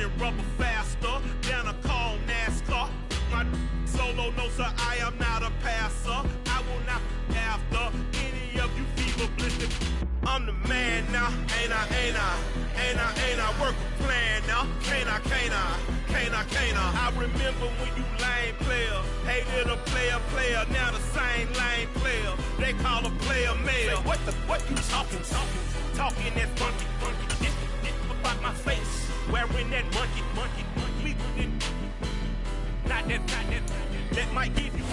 running rubber faster than a call NASCAR. My solo, no sir, I am not a passer. I will not after any of you fever blistered. I'm the man now, ain't I work a plan now, can't I? I remember when you lame player, hated a player, now the same lame player, they call a player male. What you talking that funky, about my face, wearing that monkey, not that might give you.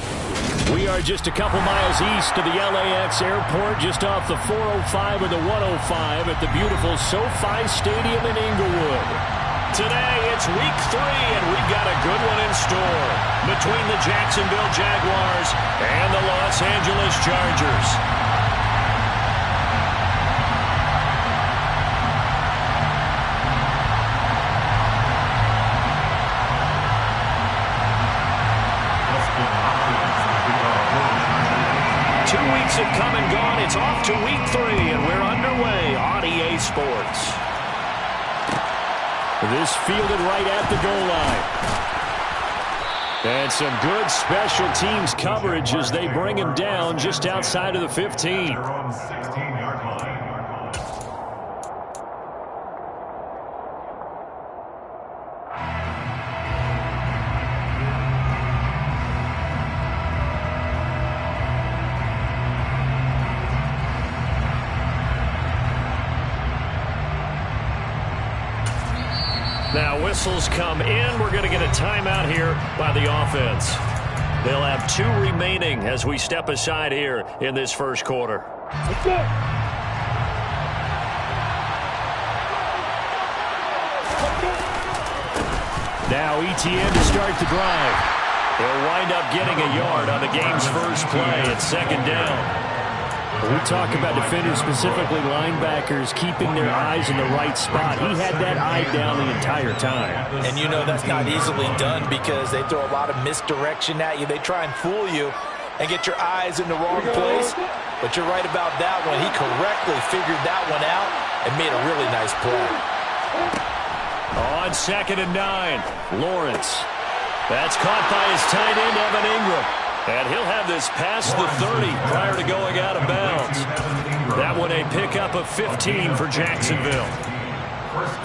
We are just a couple miles east of the LAX airport, just off the 405 or the 105 at the beautiful SoFi Stadium in Inglewood. Today, it's week 3, and we've got a good one in store between the Jacksonville Jaguars and the Los Angeles Chargers. 2 weeks have come and gone. It's off to week 3, and we're underway on EA Sports. This fielded right at the goal line. And some good special teams coverage as they bring him down just outside of the 15. Now whistles come in. We're going to get a timeout here by the offense. They'll have 2 remaining as we step aside here in this first quarter. Now ETN to start the drive. He'll wind up getting a yard on the game's first play at second down. We talk about defenders, specifically linebackers, keeping their eyes in the right spot. He had that eye down the entire time. And you know that's not easily done because they throw a lot of misdirection at you. They try and fool you and get your eyes in the wrong place. But you're right about that one. He correctly figured that one out and made a really nice play. On 2nd and 9, Lawrence. That's caught by his tight end, Evan Ingram. And he'll have this past the 30 prior to going out of bounds. That one a pickup of 15 for Jacksonville.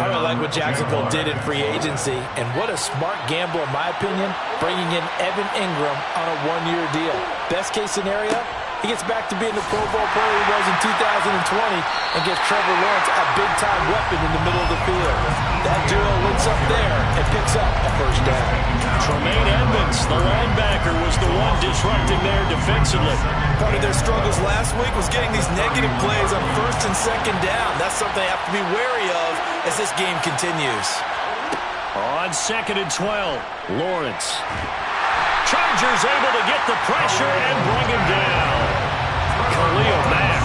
I really like what Jacksonville did in free agency. And what a smart gamble, in my opinion, bringing in Evan Ingram on a 1-year deal. Best case scenario, he gets back to being the Pro Bowl player he was in 2020 and gives Trevor Lawrence a big-time weapon in the middle of the field. That duo links up there and picks up a first down. Tremaine Edmonds, the linebacker, was the one disrupting there defensively. Part of their struggles last week was getting these negative plays on 1st and 2nd down. That's something they have to be wary of as this game continues. On 2nd and 12, Lawrence. Chargers able to get the pressure and bring him down. Khalil Mack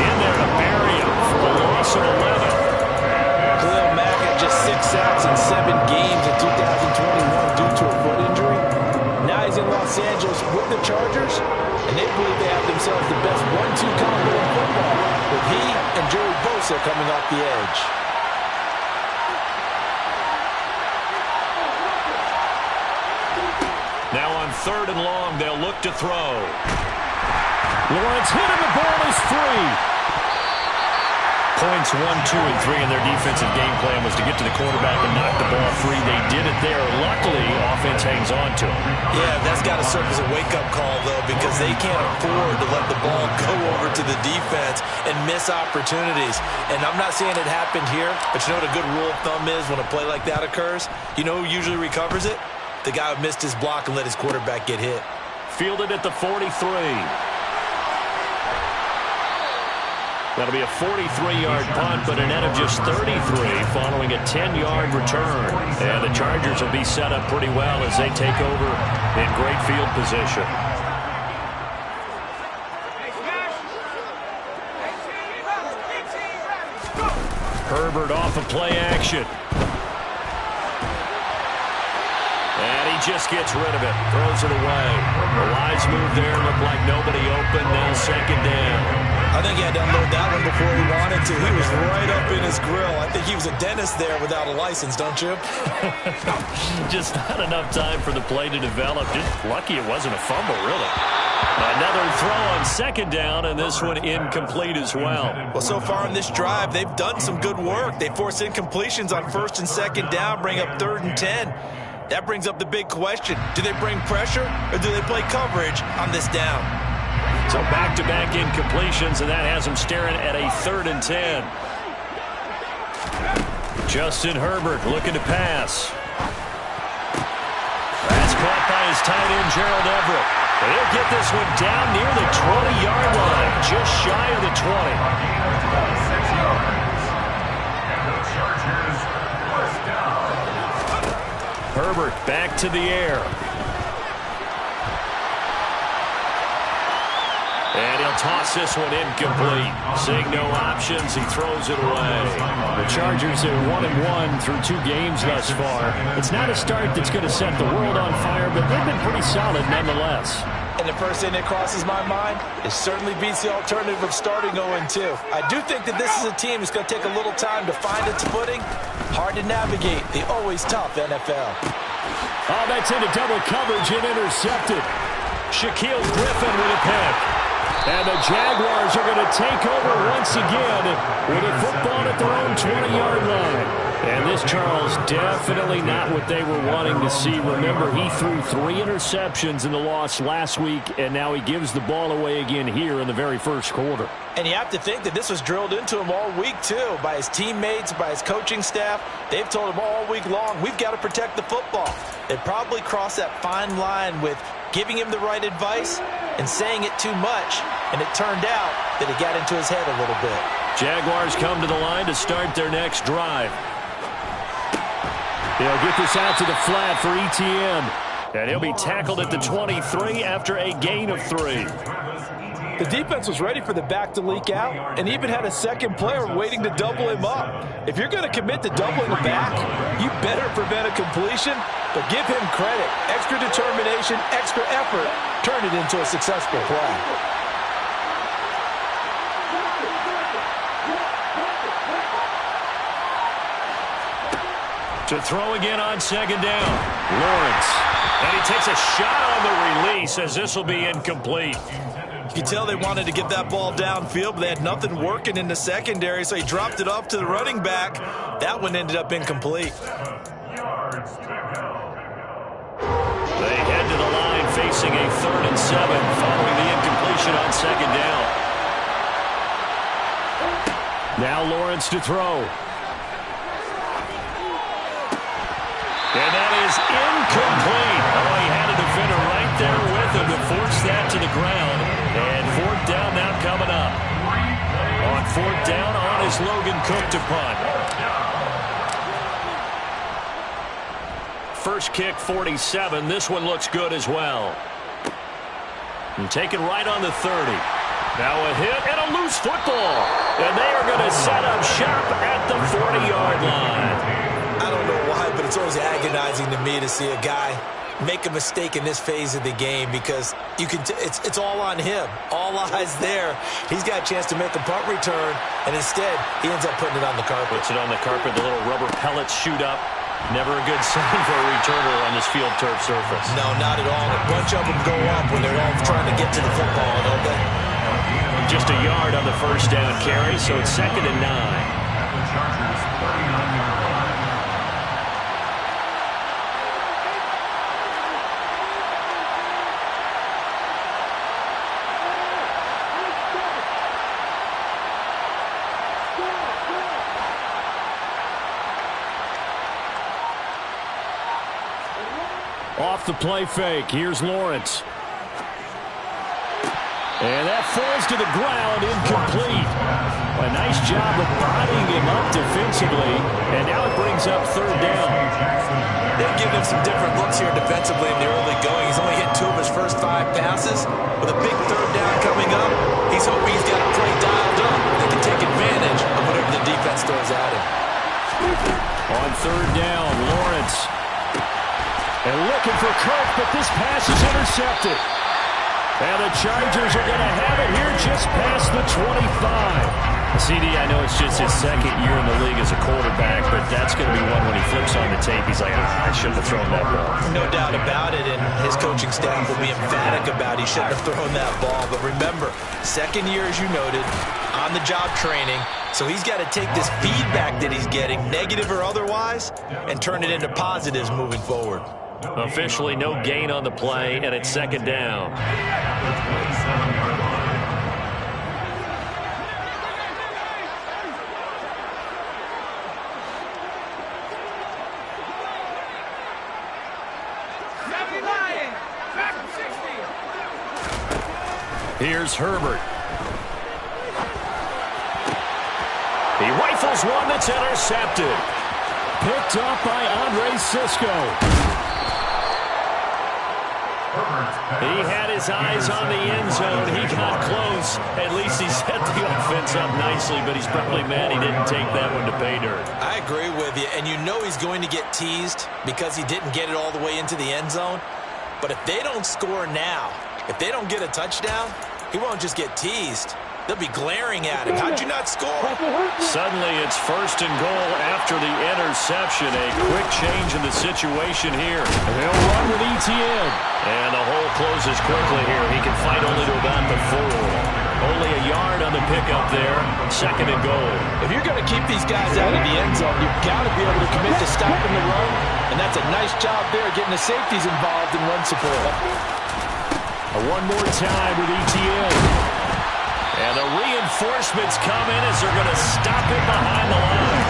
in there to bury him for a loss of 11. Khalil Mack had just 6 sacks in 7 games in 2021 due to a foot injury. Now he's in Los Angeles with the Chargers, and they believe they have themselves the best 1-2 combo in football, with he and Joey Bosa coming off the edge. Now on 3rd and long, they'll look to throw. Lawrence hit him, the ball is free. Points 1, 2, and 3 in their defensive game plan was to get to the quarterback and knock the ball free. They did it there. Luckily, offense hangs on to him. Yeah, that's got to serve as a wake-up call, though, because they can't afford to let the ball go over to the defense and miss opportunities. And I'm not saying it happened here, but you know what a good rule of thumb is when a play like that occurs? You know who usually recovers it? The guy who missed his block and let his quarterback get hit. Fielded at the 43. That'll be a 43-yard punt, but a net of just 33 following a 10-yard return. And the Chargers will be set up pretty well as they take over in great field position. Herbert off of play action. And he just gets rid of it. Throws it away. The wise move there. Looked like nobody open. Now 2nd down. I think he had to unload that one before he wanted to. He was right up in his grill. I think he was a dentist there without a license, don't you? Just not enough time for the play to develop. Just lucky it wasn't a fumble, really. Another throw on second down, and this one incomplete as well. Well, so far in this drive, they've done some good work. They forced incompletions on first and second down, bring up 3rd and 10. That brings up the big question. Do they bring pressure, or do they play coverage on this down? So back-to-back incompletions, and that has them staring at a 3rd and 10. Justin Herbert looking to pass. That's caught by his tight end, Gerald Everett. And he'll get this one down near the 20-yard line, just shy of the 20. Herbert back to the air. And he'll toss this one incomplete. Seeing no options, he throws it away. The Chargers are 1-1 through 2 games thus far. It's not a start that's going to set the world on fire, but they've been pretty solid nonetheless. And the first thing that crosses my mind, it certainly beats the alternative of starting 0-2. I do think that this is a team that's going to take a little time to find its footing. Hard to navigate the always tough NFL. Oh, that's into double coverage and intercepted. Shaquille Griffin with a pick. And the Jaguars are going to take over once again with a football at their own 20-yard line. And this, Charles, definitely not what they were wanting to see. Remember, he threw 3 interceptions in the loss last week, and now he gives the ball away again here in the very first quarter. And you have to think that this was drilled into him all week, too, by his teammates, by his coaching staff. They've told him all week long, we've got to protect the football. They probably crossed that fine line with giving him the right advice and saying it too much, and it turned out that it got into his head a little bit. Jaguars come to the line to start their next drive. They'll get this out to the flat for Etienne, and he'll be tackled at the 23 after a gain of 3. The defense was ready for the back to leak out and even had a second player waiting to double him up. If you're going to commit to doubling the back, you better prevent a completion, but give him credit. Extra determination, extra effort, turn it into a successful play. To throw again on second down, Lawrence. And he takes a shot on the release as this will be incomplete. You can tell they wanted to get that ball downfield, but they had nothing working in the secondary, so he dropped it off to the running back. That one ended up incomplete. They head to the line facing a 3rd and 7 following the incompletion on second down. Now Lawrence to throw. And that is incomplete. Oh, he had a defender right there with him to force that to the ground. And 4th down now coming up. On 4th down, on is Logan Cook to punt. First kick, 47. This one looks good as well. And taken right on the 30. Now a hit and a loose football. And they are going to set up shop at the 40-yard line. I don't know why, but it's always agonizing to me to see a guy make a mistake in this phase of the game because you can it's all on him. All eyes there. He's got a chance to make a punt return, and instead he ends up putting it on the carpet. Puts it on the carpet. The little rubber pellets shoot up. Never a good sign for a returner on this field turf surface. No, not at all. A bunch of them go up when they're all trying to get to the football, don't they? Just a yard on the first down carry, so it's 2nd and 9. Off the play fake, here's Lawrence. And that falls to the ground, incomplete. A nice job of bodying him up defensively, and now it brings up 3rd down. They've given him some different looks here defensively in the early going. He's only hit 2 of his first 5 passes. With a big 3rd down coming up, he's hoping he's got a play dialed up that can take advantage of whatever the defense throws at him. On 3rd down, Lawrence. And looking for Kirk, but this pass is intercepted. And the Chargers are going to have it here just past the 25. CD, I know it's just his second year in the league as a quarterback, but that's going to be one when he flips on the tape. He's like, I shouldn't have thrown that ball. No doubt about it, and his coaching staff will be emphatic about he shouldn't have thrown that ball. But remember, second year, as you noted, on-the-job training, so he's got to take this feedback that he's getting, negative or otherwise, and turn it into positives moving forward. Officially no gain on the play, and it's second down. Here's Herbert. He rifles one that's intercepted. Picked up by Andre Sisco. He had his eyes on the end zone. He got close. At least he set the offense up nicely, but he's probably mad he didn't take that one to pay dirt. I agree with you, and you know he's going to get teased because he didn't get it all the way into the end zone. But if they don't score now, if they don't get a touchdown, he won't just get teased. They'll be glaring at him. How'd you not score? Suddenly it's first and goal after the interception. A quick change in the situation here. They'll run with Etienne. And the hole closes quickly here. He can fight only to about the 4. Only a yard on the pickup there. Second and goal. If you're going to keep these guys out of the end zone, you've got to be able to commit to stopping the run. And that's a nice job there, getting the safeties involved in run support. One more time with Etienne. And the reinforcements come in as they're going to stop it behind the line.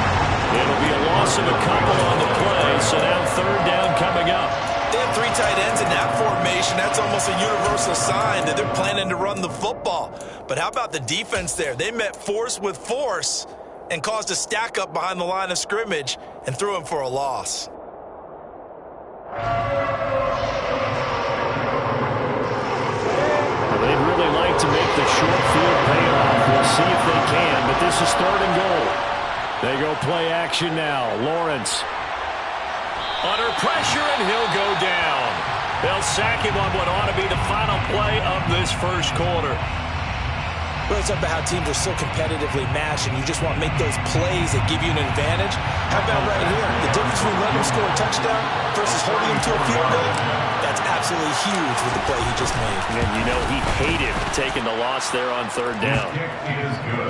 It'll be a loss of a couple on the play, so now third down coming up. They have 3 tight ends in that formation. That's almost a universal sign that they're planning to run the football. But how about the defense there? They met force with force and caused a stack up behind the line of scrimmage and threw him for a loss. They'd really like to make the short field pay off. We'll see if they can, but this is third and goal. They go play action now. Lawrence. Under pressure, and he'll go down. They'll sack him on what ought to be the final play of this first quarter. Well, it's about how teams are so competitively matched, and you just want to make those plays that give you an advantage. How about right here? The difference between letting him score a touchdown versus holding him to a field goal, that's absolutely huge with the play he just made. And you know he hated taking the loss there on third down.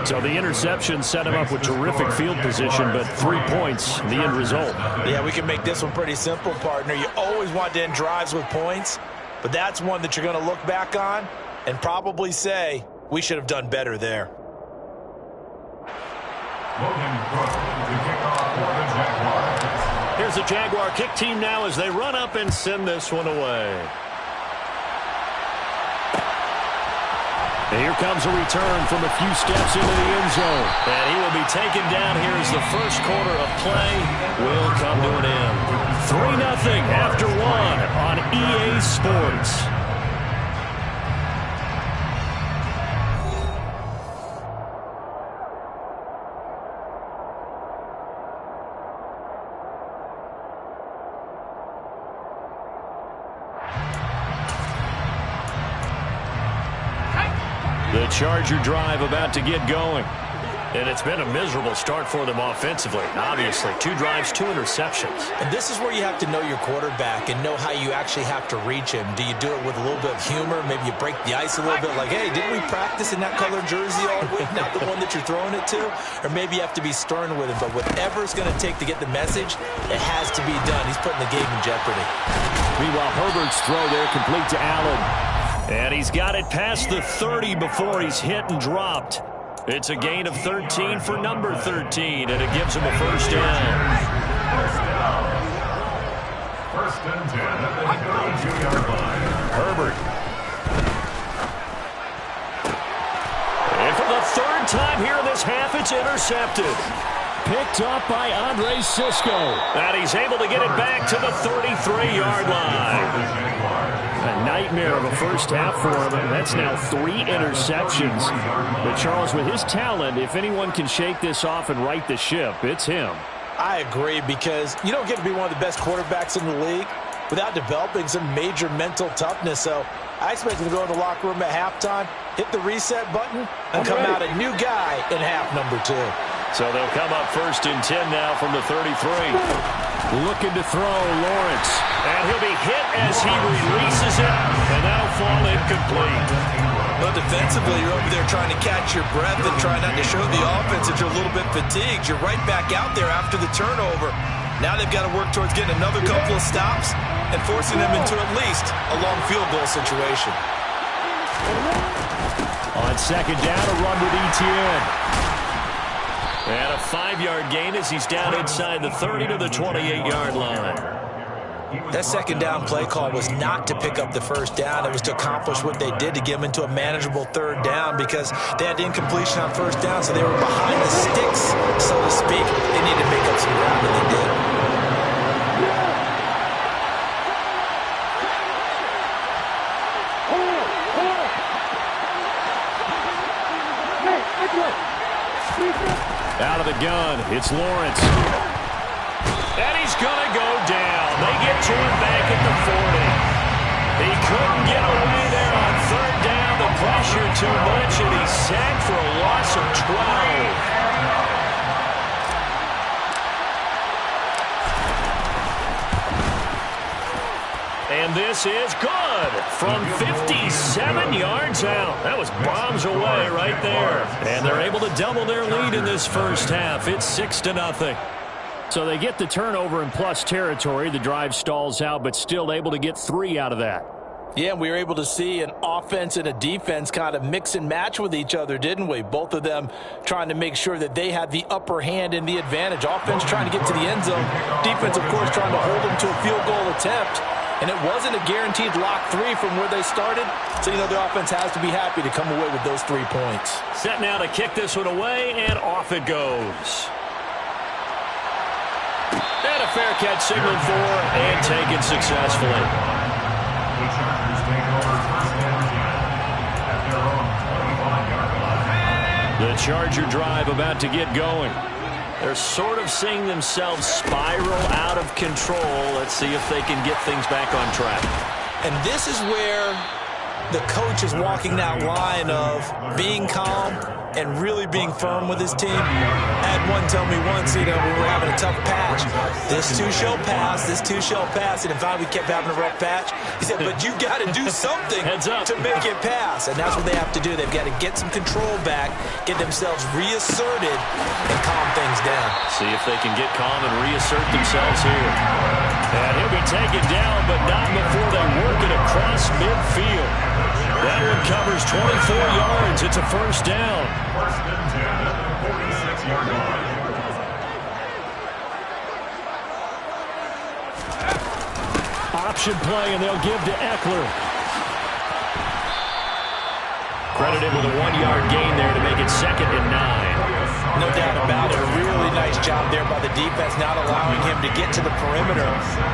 So the interception set him up with terrific field position, but 3 points, the end result. Yeah, we can make this one pretty simple, partner. You always want to end drives with points, but that's one that you're going to look back on and probably say, we should have done better there. Here's the Jaguar kick team now as they run up and send this one away. And here comes a return from a few steps into the end zone. And he will be taken down here as the first quarter of play will come to an end. 3-0 after 1 on EA Sports. The Charger drive about to get going. And it's been a miserable start for them offensively. Obviously, 2 drives, 2 interceptions. And this is where you have to know your quarterback and know how you actually have to reach him. Do you do it with a little bit of humor? Maybe you break the ice a little bit like, hey, didn't we practice in that color jersey all week? Not the one that you're throwing it to? Or maybe you have to be stern with him. But whatever it's going to take to get the message, it has to be done. He's putting the game in jeopardy. Meanwhile, Herbert's throw there complete to Allen. And he's got it past the 30 before he's hit and dropped. It's a gain of 13 for number 13, and it gives him a first down. First and 10 at the 32-yard line. Herbert. And for the third time here in this half, it's intercepted. Picked up by Andre Sisco. And he's able to get it back to the 33-yard line. A nightmare of a first half for him, and that's now 3 interceptions. But Charles, with his talent, if anyone can shake this off and right the ship, it's him. I agree, because you don't get to be one of the best quarterbacks in the league without developing some major mental toughness. So I expect him to go in the locker room at halftime, hit the reset button, and come out a new guy in half number 2. So they'll come up 1st and 10 now from the 33. Looking to throw, Lawrence. And he'll be hit as he releases it, and that'll fall incomplete. Well, defensively, you're over there trying to catch your breath and try not to show the offense that you're a little bit fatigued. You're right back out there after the turnover. Now they've got to work towards getting another couple of stops and forcing them into at least a long field goal situation. On 2nd down, a run with Etienne. And a 5-yard gain as he's down inside the 30 to the 28-yard line. That 2nd down play call was not to pick up the 1st down. It was to accomplish what they did to get them into a manageable 3rd down because they had incompletion on 1st down, so they were behind the sticks, so to speak. They needed to make up some ground, and they did. Out of the gun, it's Lawrence. And he's going to go down. They get to him back at the 40. He couldn't get away there on 3rd down. The pressure too much, and he's sacked for a loss of 12. And this is good from 57 yards out. That was bombs away right there. And they're able to double their lead in this 1st half. It's 6-0. So they get the turnover in plus territory. The drive stalls out, but still able to get 3 out of that. Yeah, we were able to see an offense and a defense kind of mix and match with each other, didn't we? Both of them trying to make sure that they had the upper hand and the advantage. Offense trying to get to the end zone. Defense, of course, trying to hold them to a field goal attempt. And it wasn't a guaranteed lock 3 from where they started. So, you know, their offense has to be happy to come away with those 3 points. Set now to kick this one away, and off it goes. And a fair catch signaled for and taken successfully. The Chargers take over 1st and 10 at their own 25-yard line. The Charger drive about to get going. They're sort of seeing themselves spiral out of control. Let's see if they can get things back on track. And this is where the coach is walking that line of being calm and really being firm with his team. I had one tell me once, you know, when we were having a tough patch, this too shall pass, this too shall pass. And in fact, we kept having a rough patch. He said, but you got to do something to make it pass. And that's what they have to do. They've got to get some control back, get themselves reasserted, and calm things down. See if they can get calm and reassert themselves here. And he'll be taken down, but not before they work it across midfield. That one covers 24 yards. It's a 1st down. 1st and 10 at the 46-yard line. Option play, and they'll give to Eckler. Credited with a 1-yard gain there to make it 2nd and 9. No doubt about it. A really nice job there by the defense, not allowing him to get to the perimeter.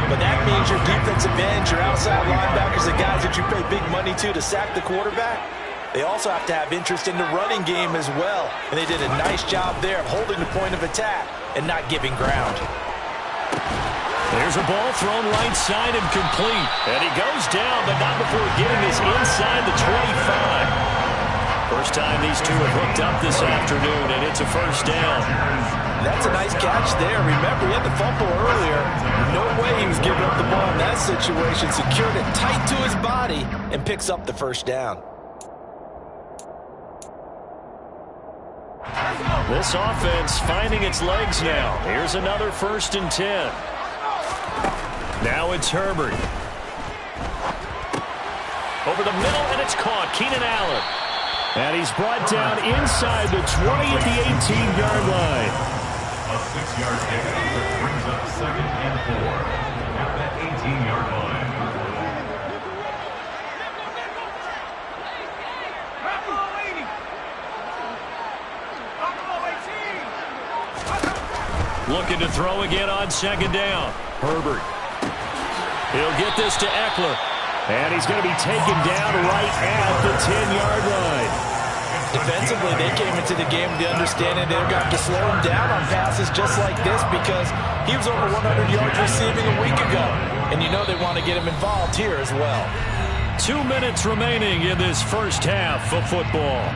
But that means your defensive ends, your outside linebackers, the guys that you pay big money to sack the quarterback, they also have to have interest in the running game as well. And they did a nice job there of holding the point of attack and not giving ground. There's a ball thrown right side and complete. And he goes down, but not before getting his inside the 25. First time these two have hooked up this afternoon, and it's a 1st down. That's a nice catch there. Remember, he had the fumble earlier. No way he was giving up the ball in that situation. Secured it tight to his body and picks up the 1st down. This offense finding its legs now. Here's another 1st and 10. Now it's Herbert. Over the middle, and it's caught. Keenan Allen. And he's brought down inside the 20 at the 18-yard line. A 6-yard pickup that brings up 2nd and 4 at that 18-yard line. Looking to throw again on 2nd down. Herbert. He'll get this to Eckler. And he's going to be taken down right at the 10-yard line. Defensively, they came into the game with the understanding they're going to slow him down on passes just like this because he was over 100 yards receiving a week ago. And you know they want to get him involved here as well. 2 minutes remaining in this first half of football.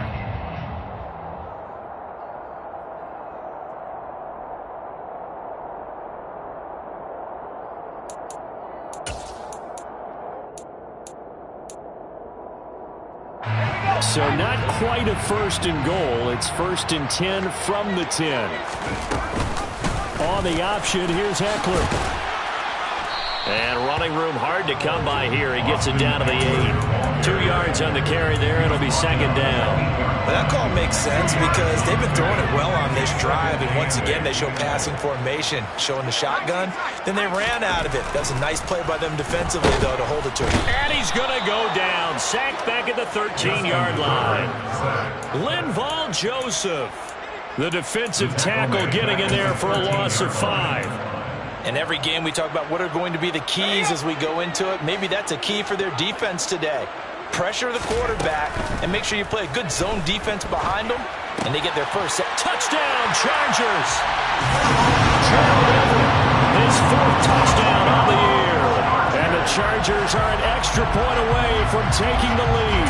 So not quite a first and goal. It's first and 10 from the 10. On the option, here's Eckler. And running room hard to come by here. He gets it down to the 8. 2 yards on the carry there. It'll be second down. But that call makes sense because they've been throwing it well on this drive. And once again, they show passing formation, showing the shotgun. Then they ran out of it. That's a nice play by them defensively, though, to hold it to him. And he's going to go down. Sacked back at the 13-yard line. Linval Joseph, the defensive tackle, getting in there for a loss of 5. And every game we talk about what are going to be the keys as we go into it. Maybe that's a key for their defense today. Pressure the quarterback and make sure you play a good zone defense behind them, and they get their first set. Touchdown, Chargers! His 4th touchdown on the year. And the Chargers are an extra point away from taking the lead.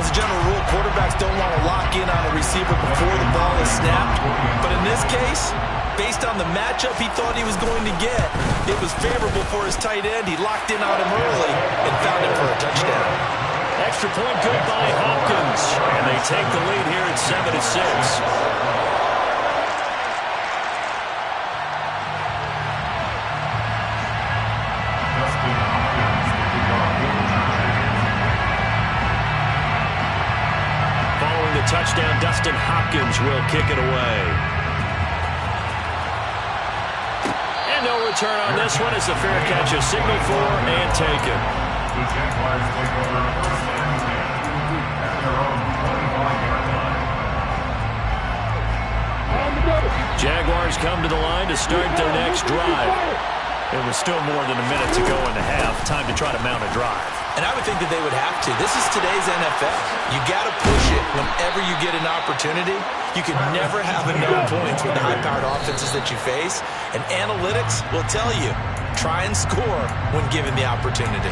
As a general rule, quarterbacks don't want to lock in on a receiver before the ball is snapped. But in this case, based on the matchup he thought he was going to get, it was favorable for his tight end. He locked in on him early and found him for a touchdown. Extra point good by Hopkins. And they take the lead here at 7-6. Touchdown, Dustin Hopkins will kick it away. And no return on this one as the fair catch is signaled for and taken. The Jaguars take over first and 10 at their own 25-yard line. Jaguars come to the line to start their next drive. It was still more than a minute to go in the half. Time to try to mount a drive. And I would think that they would have to. This is today's NFL. You got to push it whenever you get an opportunity. You can never have enough points with the high-powered offenses that you face. And analytics will tell you, try and score when given the opportunity.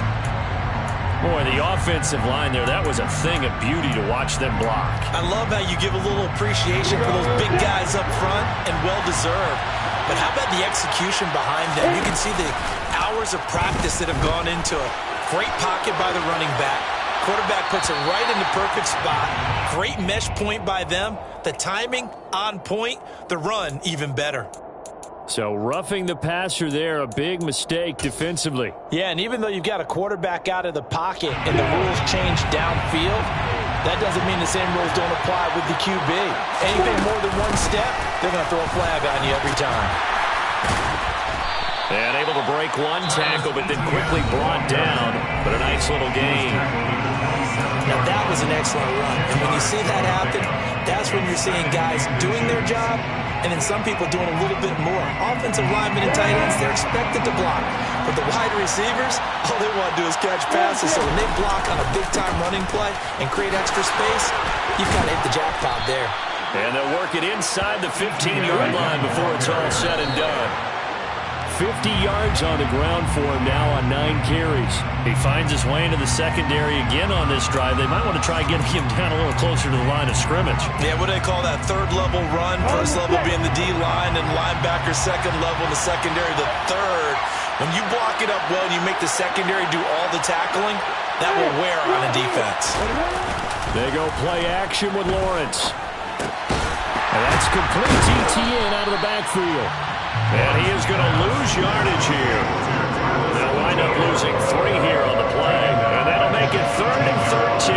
Boy, the offensive line there, that was a thing of beauty to watch them block. I love how you give a little appreciation for those big guys up front, and well-deserved. But how about the execution behind them? You can see the hours of practice that have gone into it. Great pocket by the running back. Quarterback puts it right in the perfect spot. Great mesh point by them. The timing on point. The run even better. So roughing the passer there, a big mistake defensively. Yeah, and even though you've got a quarterback out of the pocket and the rules change downfield, that doesn't mean the same rules don't apply with the QB. Anything more than one step, they're going to throw a flag on you every time. And able to break one tackle, but then quickly brought down. But a nice little gain. Now that was an excellent run. And when you see that happen, that's when you're seeing guys doing their job, and then some people doing a little bit more. Offensive linemen and tight ends, they're expected to block. But the wide receivers, all they want to do is catch passes. So when they block on a big-time running play and create extra space, you've kind of hit the jackpot there. And they'll work it inside the 15-yard line before it's all said and done. 50 yards on the ground for him now on 9 carries. He finds his way into the secondary again on this drive. They might want to try getting him down a little closer to the line of scrimmage. Yeah, what do they call that? Third level run. First level being the D-line, and linebacker second level, the secondary the third. When you block it up well and you make the secondary do all the tackling, that will wear on a defense. They go play action with Lawrence. And that's complete DTN out of the backfield. And he is going to lose yardage here. They'll wind up losing 3 here on the play. And that'll make it 3rd and 13.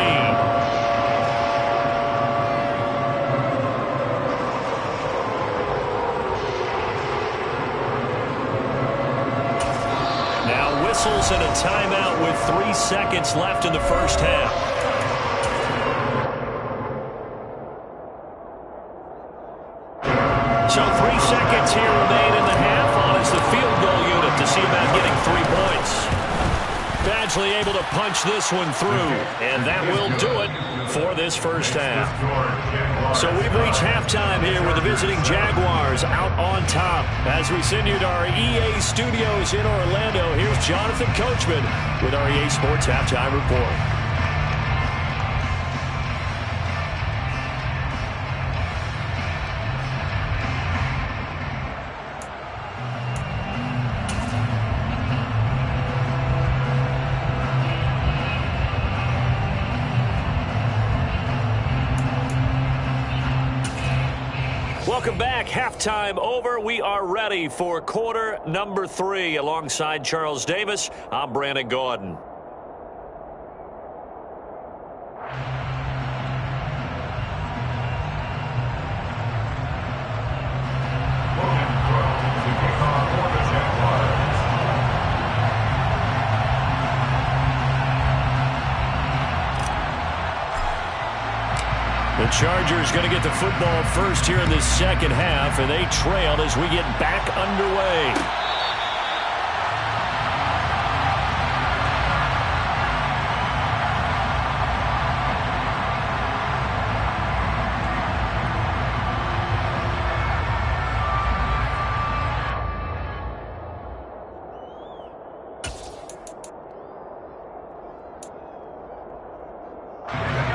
Now whistles and a timeout with 3 seconds left in the first half. So 3 seconds here remain in the half. On is the field goal unit to see about getting 3 points. Badge eventually able to punch this one through. And that will do it for this first half. So we've reached halftime here with the visiting Jaguars out on top. As we send you to our EA studios in Orlando, here's Jonathan Coachman with our EA Sports Halftime Report. Welcome back. Halftime over. We are ready for quarter number 3. Alongside Charles Davis, I'm Brandon Gaudin. The Chargers going to get the football first here in this second half, and they trailed as we get back underway.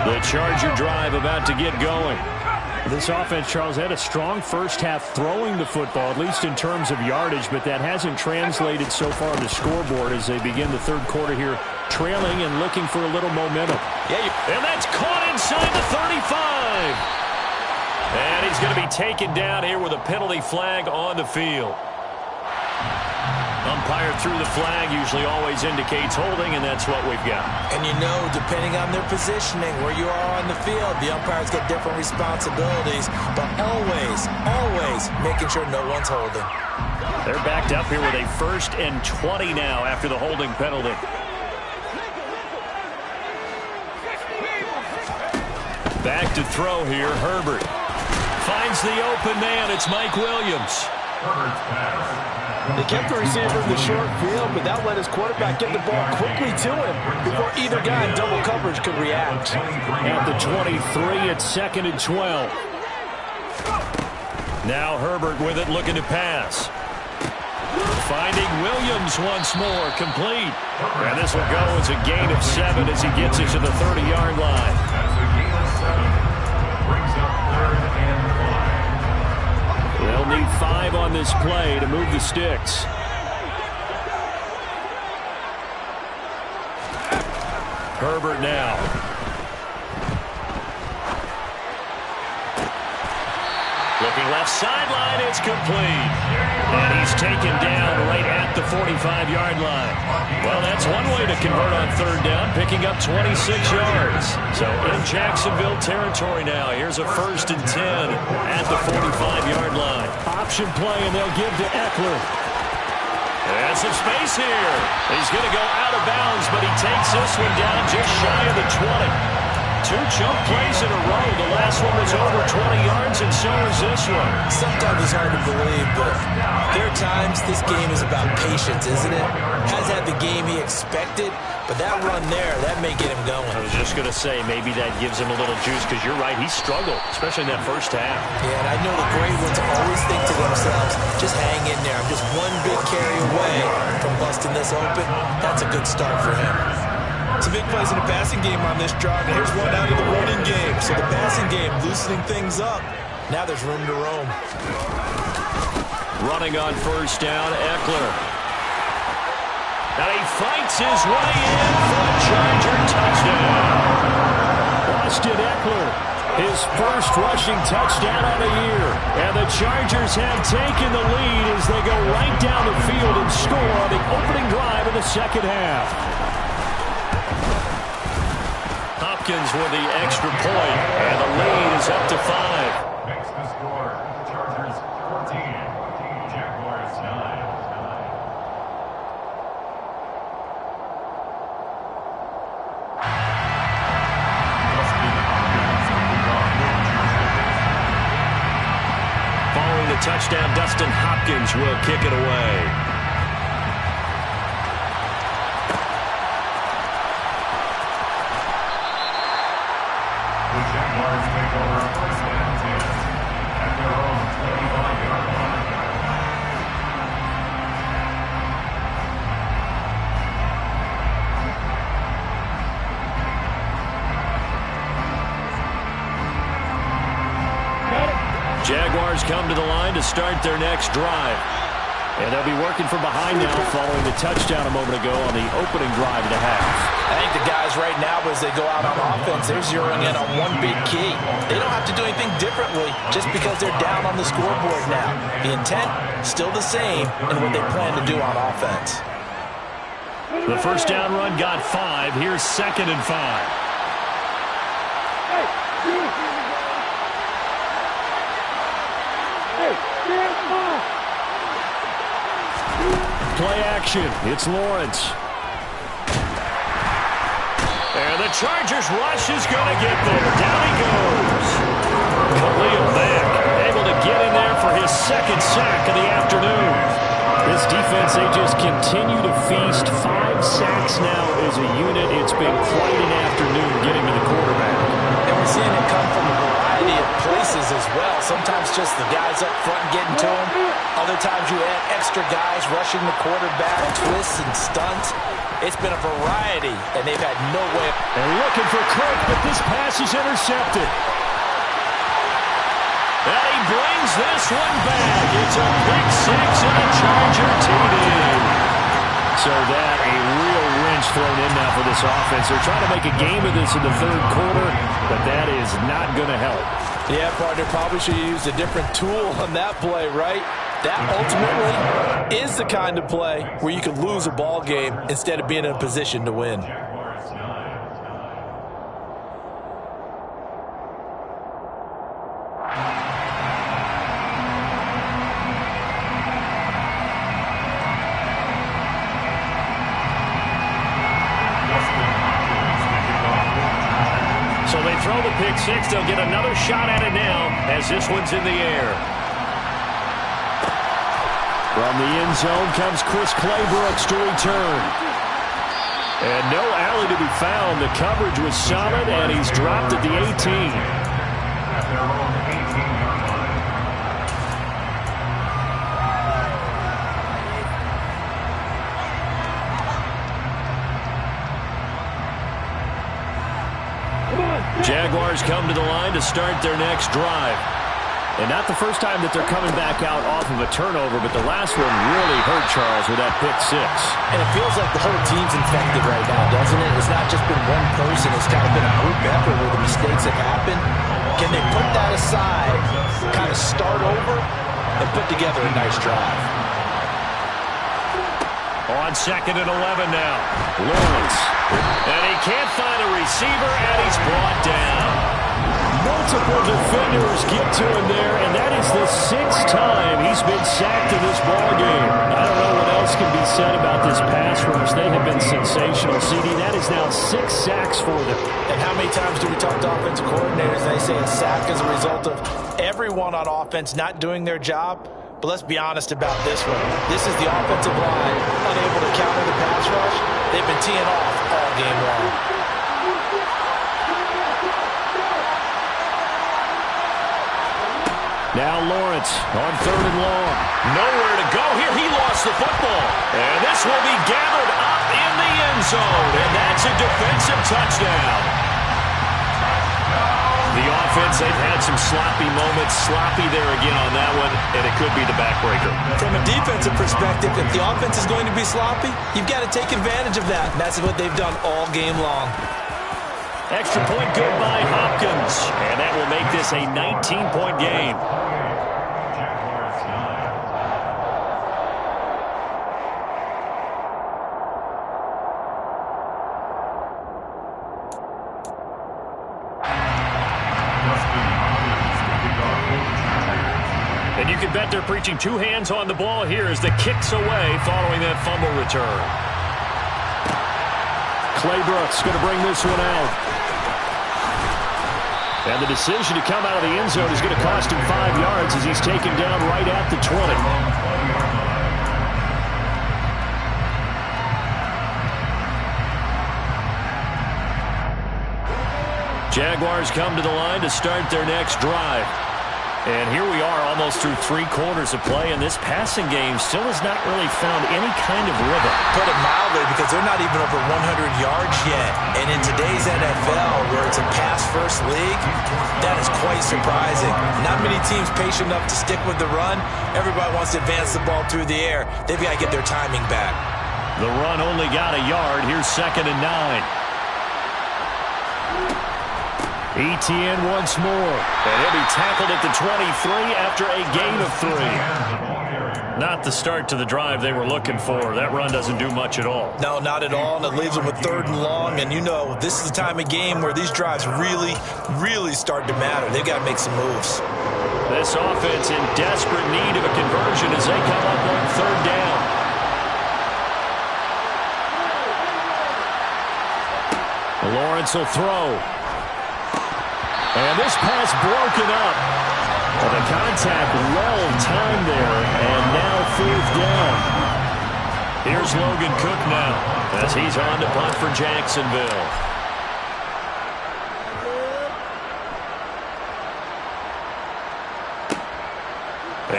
The Charger drive about to get going. This offense, Charles, had a strong first half throwing the football, at least in terms of yardage, but that hasn't translated so far on the scoreboard as they begin the third quarter here, trailing and looking for a little momentum. And that's caught inside the 35. And he's going to be taken down here with a penalty flag on the field. Umpire through the flag usually always indicates holding, and that's what we've got. And you know, depending on their positioning, where you are on the field, the umpires get different responsibilities, but always making sure no one's holding. They're backed up here with a 1st and 20 now after the holding penalty. Back to throw here, Herbert. Finds the open man, it's Mike Williams. They kept the receiver in the short field, but that let his quarterback get the ball quickly to him before either guy in double coverage could react. At the 23, it's 2nd and 12. Now Herbert with it, looking to pass. Finding Williams once more, complete. And this will go as a gain of 7 as he gets it to the 30-yard line. That's a gain of 7. Brings up 3rd and 5. They'll need 5 on this play to move the sticks. Herbert now. Looking left sideline, it's complete. And he's taken down right at the 45-yard line. Well, that's one way to convert on 3rd down, picking up 26 yards. So in Jacksonville territory now. Here's a 1st and 10 at the 45-yard line. Option play, and they'll give to Eckler. And some space here. He's going to go out of bounds, but he takes this one down just shy of the 20. 2 chunk plays in a row. The last one was over 20 yards, and so is this one. Sometimes it's hard to believe, but there are times this game is about patience, isn't it? Has had the game he expected, but that run there, that may get him going. I was just going to say, maybe that gives him a little juice, because you're right, he struggled, especially in that first half. Yeah, and I know the great ones always think to themselves, just hang in there. I'm just one big carry away from busting this open. That's a good start for him. Some big plays in the passing game on this drive, and here's one out of the running game. So the passing game loosening things up. Now there's room to roam. Running on 1st down, Eckler. And he fights his way in for a Charger touchdown. Austin Eckler, his first rushing touchdown on the year. And the Chargers have taken the lead as they go right down the field and score on the opening drive of the second half. Hopkins with the extra point, and the lead is up to 5. Makes the score. Chargers 14. Jaguars 9. Following the touchdown, Dustin Hopkins will kick it away. to start their next drive. And they'll be working from behind now following the touchdown a moment ago on the opening drive of the half. I think the guys right now, as they go out on offense, they're zeroing in on one big key. They don't have to do anything differently just because they're down on the scoreboard now. The intent, still the same in what they plan to do on offense. The first down run got 5. Here's 2nd and 5. Play action. It's Lawrence. And the Chargers rush is going to get there. Down he goes. Khalil Mack able to get in there for his 2nd sack of the afternoon. This defense, they just continue to feast. 5 sacks now as a unit. It's been quite an afternoon getting to the quarterback. And we're seeing it come from a variety of places as well. Sometimes just the guys up front getting to him. Other times you add extra guys rushing the quarterback, twists and stunts. It's been a variety, and they've had no way. And looking for Kirk, but this pass is intercepted. And he brings this one back. It's a pick 6 and a Charger TD. So that, a real wrench thrown in now for this offense. They're trying to make a game of this in the 3rd quarter, but that is not going to help. Yeah, partner, probably should have used a different tool on that play, right? That ultimately is the kind of play where you can lose a ball game instead of being in a position to win. So they throw the pick 6. They'll get another shot at it now as this one's in the air. From the end zone comes Chris Claybrooks to return. And no alley to be found. The coverage was solid, and he's dropped at the 18. At their own 18-yard line. Jaguars come to the line to start their next drive. And not the first time that they're coming back out off of a turnover, but the last one really hurt Charles with that pick 6. And it feels like the whole team's infected right now, doesn't it? It's not just been one person. It's kind of been a group effort where the mistakes have happened. Can they put that aside, kind of start over, and put together a nice drive? On 2nd and 11 now. Lawrence. And he can't find a receiver, and he's brought down. Multiple defenders get to him there, and that is the 6th time he's been sacked in this ballgame. I don't know what else can be said about this pass rush. They have been sensational. CD, that is now 6 sacks for them. And how many times do we talk to offensive coordinators and they say a sack as a result of everyone on offense not doing their job? But let's be honest about this one. This is the offensive line unable to counter the pass rush. They've been teeing off all game long. Now Lawrence on 3rd and long. Nowhere to go here. He lost the football. And this will be gathered up in the end zone. And that's a defensive touchdown. The offense, they've had some sloppy moments. Sloppy there again on that one. And it could be the backbreaker. From a defensive perspective, if the offense is going to be sloppy, you've got to take advantage of that. And that's what they've done all game long. Extra point good by Hopkins. And that will make this a 19-point game. And you can bet they're preaching 2 hands on the ball here as the kick's away following that fumble return. Claybrooks going to bring this one out. And the decision to come out of the end zone is going to cost him 5 yards as he's taken down right at the 20. Jaguars come to the line to start their next drive. And here we are almost through 3 quarters of play, and this passing game still has not really found any kind of rhythm. Put it mildly, because they're not even over 100 yards yet. And in today's NFL, where it's a pass-first league, that is quite surprising. Not many teams patient enough to stick with the run. Everybody wants to advance the ball through the air. They've got to get their timing back. The run only got a yard. Here's 2nd and 9. ETN once more. And he'll be tackled at the 23 after a gain of 3. Not the start to the drive they were looking for. That run doesn't do much at all. No, not at all, and it leaves them with 3rd and long. And you know, this is the time of game where these drives really, really start to matter. They've got to make some moves. This offense in desperate need of a conversion as they come up on 3rd down. Lawrence will throw. And this pass broken up. Well, the contact well timed there, and now 4th down. Here's Logan Cook now as he's on to punt for Jacksonville.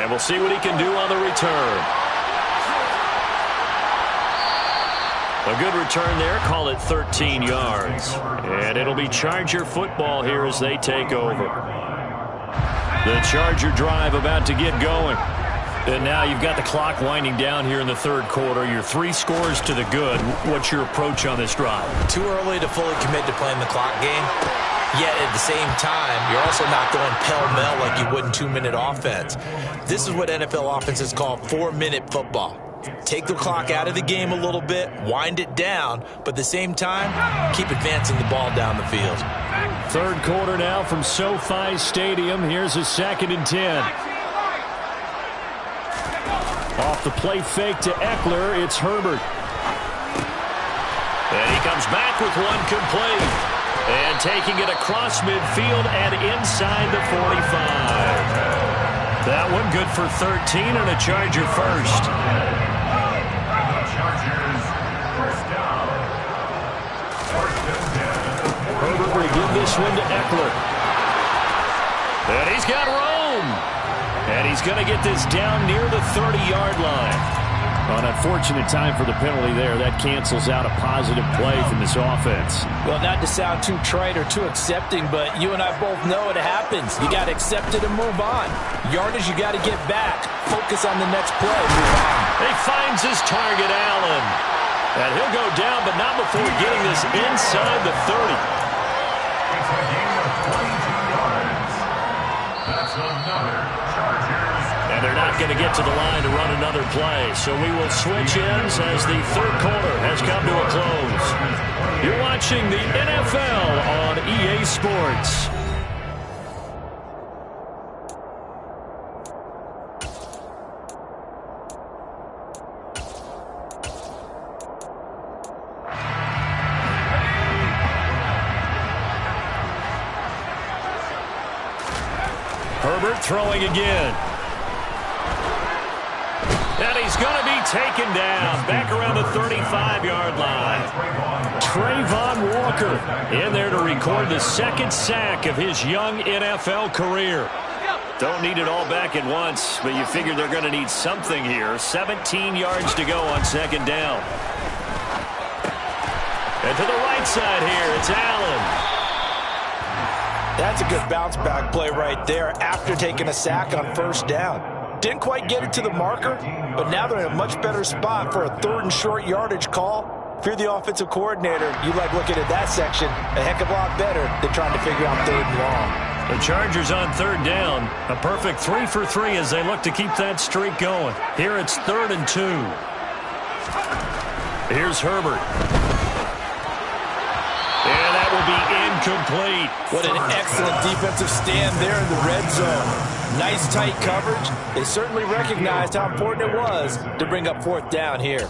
And we'll see what he can do on the return. A good return there. Call it 13 yards. And it'll be Charger football here as they take over. The Charger drive about to get going. And now you've got the clock winding down here in the 3rd quarter. Your 3 scores to the good. What's your approach on this drive? Too early to fully commit to playing the clock game. Yet at the same time, you're also not going pell-mell like you would in 2-minute offense. This is what NFL offenses call 4-minute football. Take the clock out of the game a little bit, wind it down, but at the same time, keep advancing the ball down the field. 3rd quarter now from SoFi Stadium. Here's a 2nd and 10. Off the play fake to Eckler, it's Herbert. And he comes back with one complete. And taking it across midfield and inside the 45. That one good for 13 and a Charger first. Herbert will give this one to Eckler. And he's got room. And he's going to get this down near the 30-yard line. An unfortunate time for the penalty there. That cancels out a positive play from this offense. Well, not to sound too trite or too accepting, but you and I both know it happens. You got to accept it and move on. Yardage, you got to get back. Focus on the next play. Move on. He finds his target, Allen. And he'll go down, but not before getting this inside the 30. It's a gain of 22 yards. That's another Chargers. And they're not going to get to the line to run another play. So we will switch ends as the 3rd quarter has come to a close. You're watching the NFL on EA Sports. Herbert throwing again. And he's going to be taken down back around the 35-yard line. Trayvon Walker in there to record the 2nd sack of his young NFL career. Don't need it all back at once, but you figure they're going to need something here. 17 yards to go on 2nd down. And to the right side here, it's Allen. That's a good bounce-back play right there after taking a sack on 1st down. Didn't quite get it to the marker, but now they're in a much better spot for a 3rd and short yardage call. If you're the offensive coordinator, you like looking at that section a heck of a lot better than trying to figure out 3rd and long. The Chargers on 3rd down. A perfect 3 for 3 as they look to keep that streak going. Here it's 3rd and 2. Here's Herbert. And that will be incomplete. What an excellent defensive stand there in the red zone. Nice tight coverage. They certainly recognized how important it was to bring up 4th down here.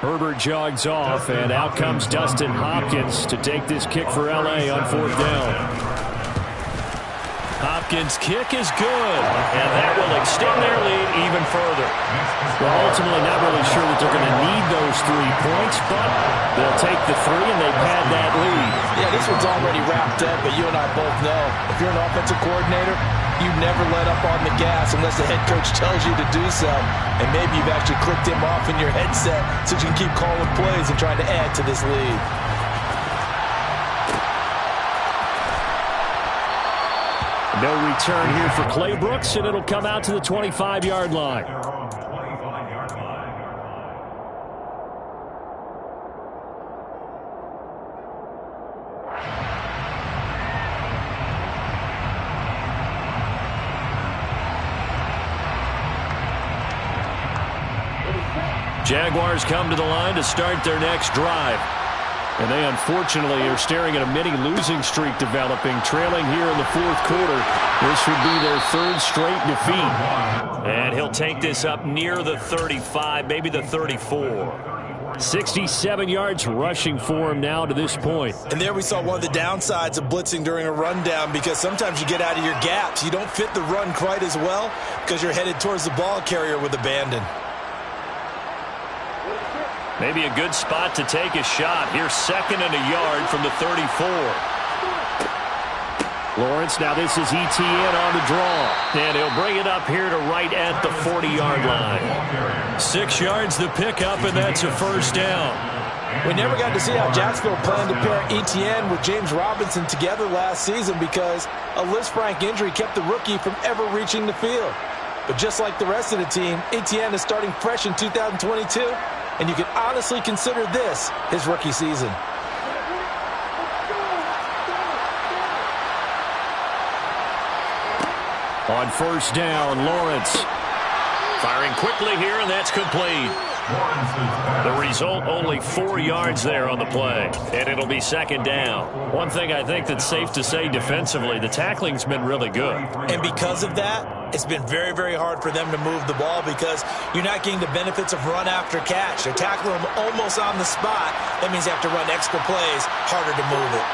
Herbert jogs off, and out comes Dustin Hopkins to take this kick for L.A. on 4th down. Hopkins' kick is good, and that will extend their lead even further. Well, ultimately, not really sure that they're going to need those 3 points, but they'll take the 3, and they've had that lead. Yeah, this one's already wrapped up, but you and I both know if you're an offensive coordinator, you never let up on the gas unless the head coach tells you to do so. And maybe you've actually clicked him off in your headset so you can keep calling plays and trying to add to this lead. No return here for Clay Brooks, and it'll come out to the 25-yard line. Jaguars come to the line to start their next drive. And they unfortunately are staring at a mini losing streak developing, trailing here in the 4th quarter. This would be their 3rd straight defeat. And he'll take this up near the 35, maybe the 34. 67 yards rushing for him now to this point. And there we saw one of the downsides of blitzing during a rundown, because sometimes you get out of your gaps. You don't fit the run quite as well because you're headed towards the ball carrier with abandon. Maybe a good spot to take a shot. Here's 2nd and a yard from the 34. Lawrence, now this is ETN on the draw. And he'll bring it up here to right at the 40-yard line. 6 yards the pickup, and that's a 1st down. We never got to see how Jacksonville planned to pair ETN with James Robinson together last season because a Lisfranc injury kept the rookie from ever reaching the field. But just like the rest of the team, ETN is starting fresh in 2022, and you can honestly consider this his rookie season. On 1st down, Lawrence. Firing quickly here, and that's complete. The result, only 4 yards there on the play, and it'll be 2nd down. One thing I think that's safe to say defensively, the tackling's been really good. And because of that, it's been very, very hard for them to move the ball because you're not getting the benefits of run after catch. They're tackling them almost on the spot. That means you have to run extra plays, harder to move it.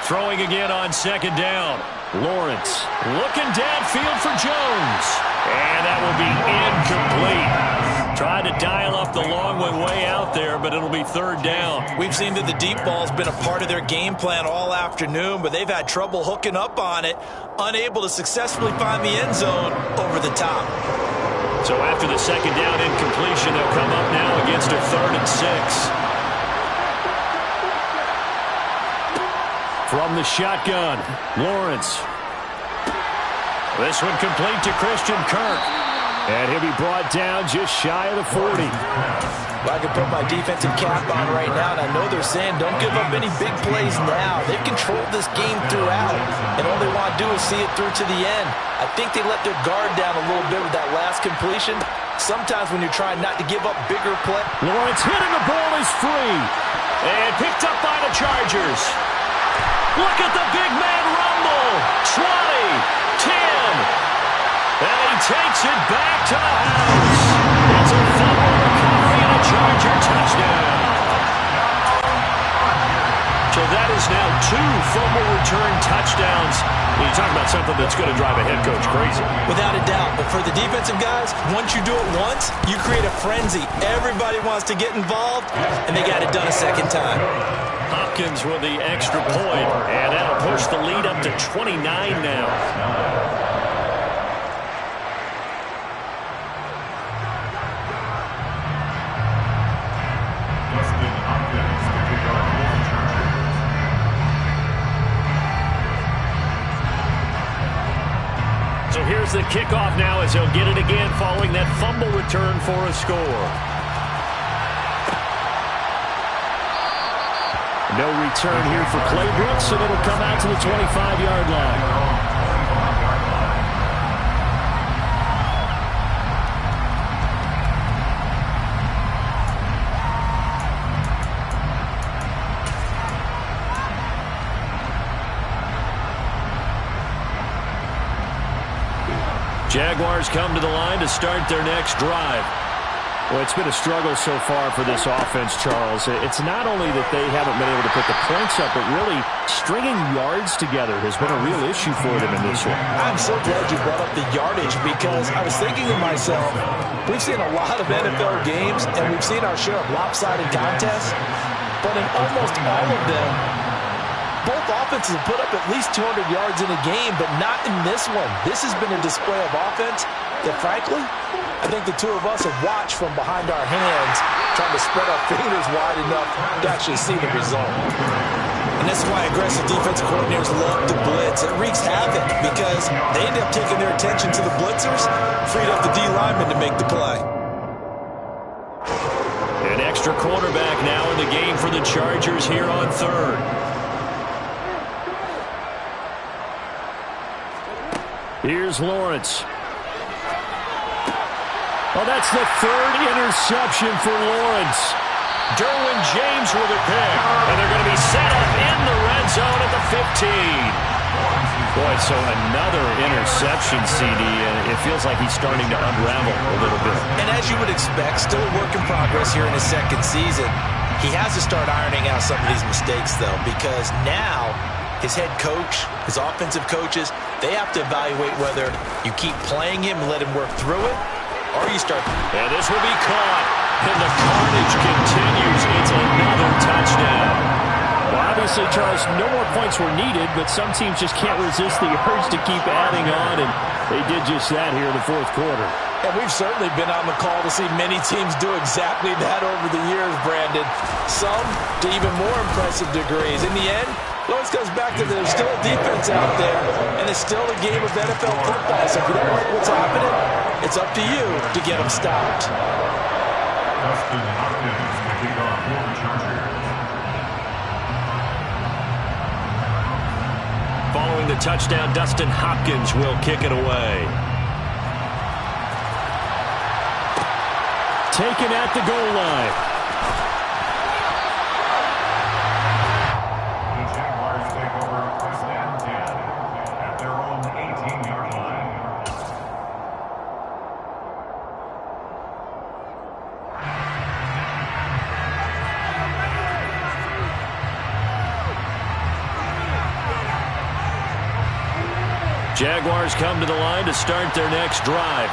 Throwing again on 2nd down. Lawrence looking downfield for Jones. And that will be incomplete. Tried to dial up the long one way out there, but it'll be 3rd down. We've seen that the deep ball's been a part of their game plan all afternoon, but they've had trouble hooking up on it, unable to successfully find the end zone over the top. So after the 2nd down incompletion, they'll come up now against a 3rd and 6. From the shotgun, Lawrence. This one complete to Christian Kirk. And he'll be brought down just shy of the 40. Well, I can put my defensive cap on right now, and I know they're saying don't give up any big plays now. They've controlled this game throughout, and all they want to do is see it through to the end. I think they let their guard down a little bit with that last completion. Sometimes when you're trying not to give up bigger play. Lawrence hitting the ball is free. And picked up by the Chargers. Look at the big man rumble. 20, 10. And he takes it back to the house. It's a fumble recovery and a Charger touchdown. So that is now 2 fumble return touchdowns. You talk about something that's going to drive a head coach crazy. Without a doubt. But for the defensive guys, once you do it once, you create a frenzy. Everybody wants to get involved, and they got it done a 2nd time. Hopkins with the extra point, and that'll push the lead up to 29 now. So here's the kickoff now as he'll get it again following that fumble return for a score. No return here for Clay Brooks, and it'll come out to the 25-yard line. Jaguars come to the line to start their next drive. Well, it's been a struggle so far for this offense, Charles. It's not only that they haven't been able to put the points up, but really stringing yards together has been a real issue for them in this one. I'm so glad you brought up the yardage because I was thinking to myself, we've seen a lot of NFL games and we've seen our share of lopsided contests, but in almost all of them, both offenses have put up at least 200 yards in a game, but not in this one. This has been a display of offense that, frankly, I think the two of us have watched from behind our hands, trying to spread our fingers wide enough to actually see the result. And this is why aggressive defensive coordinators love to blitz. It wreaks havoc because they end up taking their attention to the blitzers, freed up the D linemen to make the play. An extra quarterback now in the game for the Chargers here on third. Here's Lawrence. Oh, that's the third interception for Lawrence. Derwin James with a pick. And they're going to be set up in the red zone at the 15. Boy, so another interception, CD, and it feels like he's starting to unravel a little bit. And as you would expect, still a work in progress here in his second season. He has to start ironing out some of these mistakes, though, because now his head coach, his offensive coaches, they have to evaluate whether you keep playing him and let him work through it, or you start. And this will be caught. And the carnage continues. It's another touchdown. Well, obviously, Charles, no more points were needed, but some teams just can't resist the urge to keep adding on, and they did just that here in the fourth quarter. And we've certainly been on the call to see many teams do exactly that over the years, Brandon. Some to even more impressive degrees. In the end, it always comes back to there's still a defense out there, and it's still a game of NFL football. So if you don't like what's happening, it's up to you to get them stopped. Dustin Hopkins to kick off for the Chargers. Following the touchdown, Dustin Hopkins will kick it away. Taken at the goal line. The Jaguars take over first and 10 at their own 18-yard line. Jaguars come to the line to start their next drive.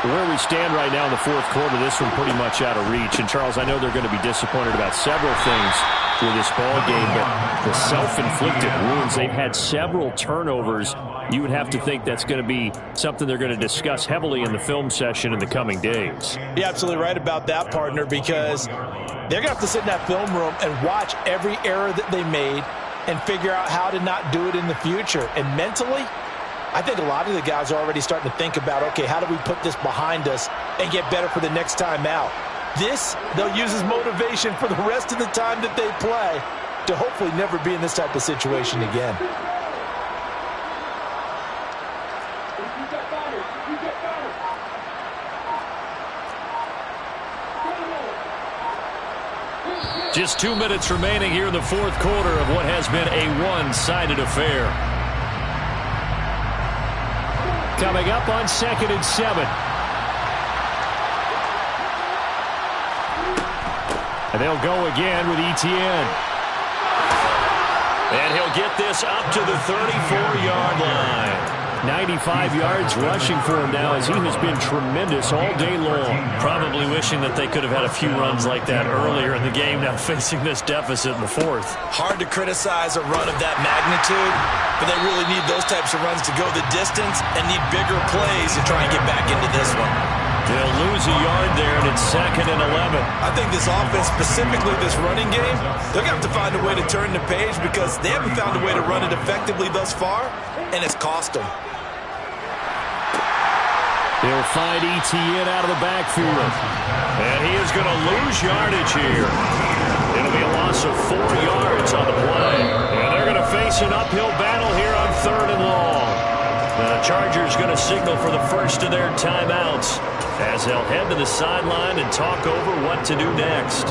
Where we stand right now in the fourth quarter, this one pretty much out of reach. And, Charles, I know they're going to be disappointed about several things through this ball game, but the self-inflicted wounds, they've had several turnovers. You would have to think that's going to be something they're going to discuss heavily in the film session in the coming days. You're absolutely right about that, partner, because they're going to have to sit in that film room and watch every error that they made and figure out how to not do it in the future. And mentally, I think a lot of the guys are already starting to think about, okay, how do we put this behind us and get better for the next time out? This, they'll use as motivation for the rest of the time that they play to hopefully never be in this type of situation again. Just 2 minutes remaining here in the fourth quarter of what has been a one-sided affair. Coming up on 2nd and 7. And they'll go again with Etienne. And he'll get this up to the 34-yard line. 95 yards rushing for him now as he has been tremendous all day long. Probably wishing that they could have had a few runs like that earlier in the game, now facing this deficit in the fourth. Hard to criticize a run of that magnitude, but they really need those types of runs to go the distance and need bigger plays to try and get back into this one. They'll lose a yard there, and it's 2nd and 11. I think this offense, specifically this running game, they're going to have to find a way to turn the page because they haven't found a way to run it effectively thus far, and it's cost them. They'll find Etienne out of the backfield. And he is going to lose yardage here. It'll be a loss of 4 yards on the play. And they're going to face an uphill battle here on 3rd and long. The Chargers going to signal for the first of their timeouts as they'll head to the sideline and talk over what to do next.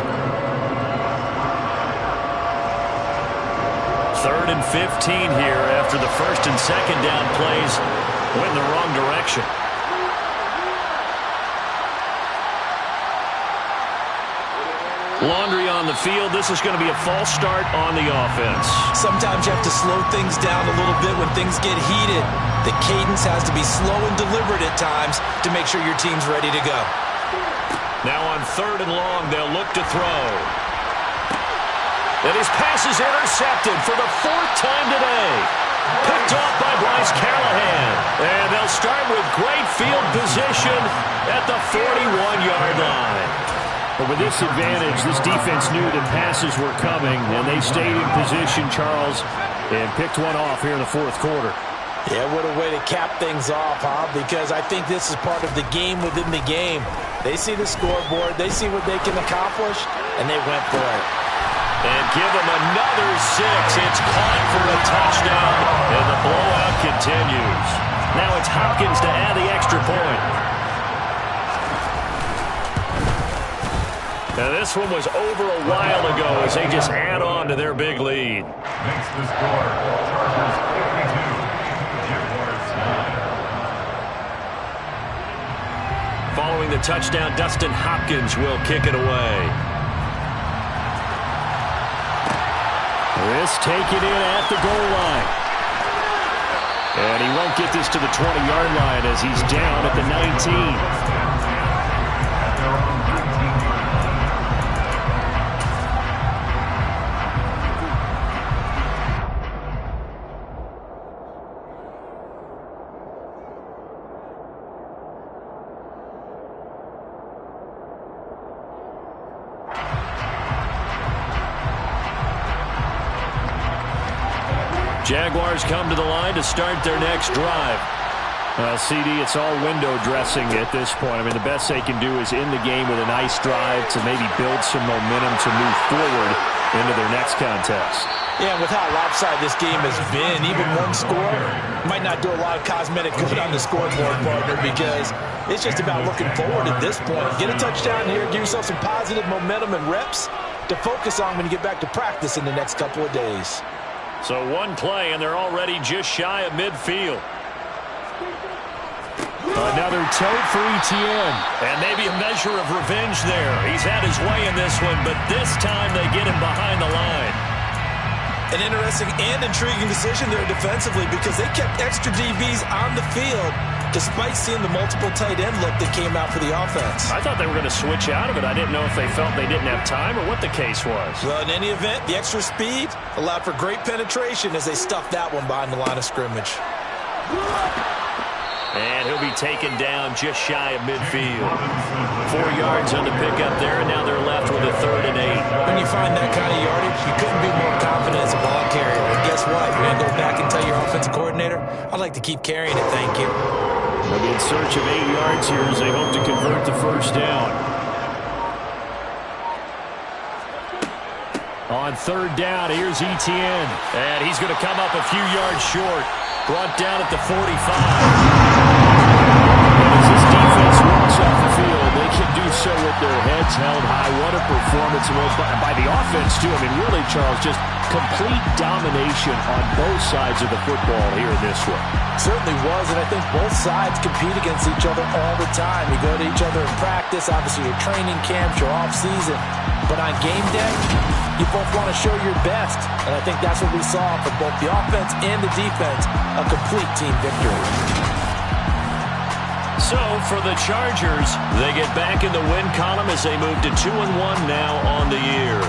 3rd and 15 here after the 1st and 2nd down plays went in the wrong direction. Laundry on the field. This is going to be a false start on the offense. Sometimes you have to slow things down a little bit when things get heated. The cadence has to be slow and deliberate at times to make sure your team's ready to go. Now on 3rd and long, they'll look to throw. And his pass is intercepted for the 4th time today. Picked off by Bryce Callahan. And they'll start with great field position at the 41-yard line. But with this advantage, this defense knew that passes were coming, and they stayed in position, Charles, and picked one off here in the 4th quarter. Yeah, what a way to cap things off, huh? Because I think this is part of the game within the game. They see the scoreboard, they see what they can accomplish, and they went for it. And give them another 6. It's caught for a touchdown, and the blowout continues. Now it's Hopkins to add the extra point. Now this one was over a while ago as they just add on to their big lead. Makes the score. Chargers 52. Jaguars 9. Following the touchdown, Dustin Hopkins will kick it away. This taken in at the goal line. And he won't get this to the 20-yard line as he's down at the 19. Jaguars come to the line to start their next drive. CD, it's all window dressing at this point. I mean, the best they can do is end the game with a nice drive to maybe build some momentum to move forward into their next contest. Yeah, with how lopsided this game has been, even one score might not do a lot of cosmetic good on the scoreboard, partner, because it's just about looking forward at this point. Get a touchdown here, give yourself some positive momentum and reps to focus on when you get back to practice in the next couple of days. So one play, and they're already just shy of midfield. Another tote for Etienne. And maybe a measure of revenge there. He's had his way in this one, but this time they get him behind the line. An interesting and intriguing decision there defensively because they kept extra DBs on the field despite seeing the multiple tight end look that came out for the offense. I thought they were going to switch out of it. I didn't know if they felt they didn't have time or what the case was. Well, in any event, the extra speed allowed for great penetration as they stuffed that one behind the line of scrimmage. And he'll be taken down just shy of midfield. 4 yards on the pickup there, and now they're left with a 3rd and 8. When you find that kind of yardage, you couldn't be more confident as a ball carrier. And guess what? You're going to go back and tell your offensive coordinator, I'd like to keep carrying it, thank you. They'll be in search of 8 yards here as they hope to convert the first down. On 3rd down, here's Etienne. And he's going to come up a few yards short. Brought down at the 45. And as this defense walks off the field, they can do so with their heads held high. What a performance by the offense, too. I mean, really, Charles, just complete domination on both sides of the football here in this one. Certainly was, and I think both sides compete against each other all the time. You go to each other in practice, obviously your training camps, your off-season. But on game day, you both want to show your best. And I think that's what we saw from both the offense and the defense, a complete team victory. So for the Chargers, they get back in the win column as they move to 2-1 now on the year.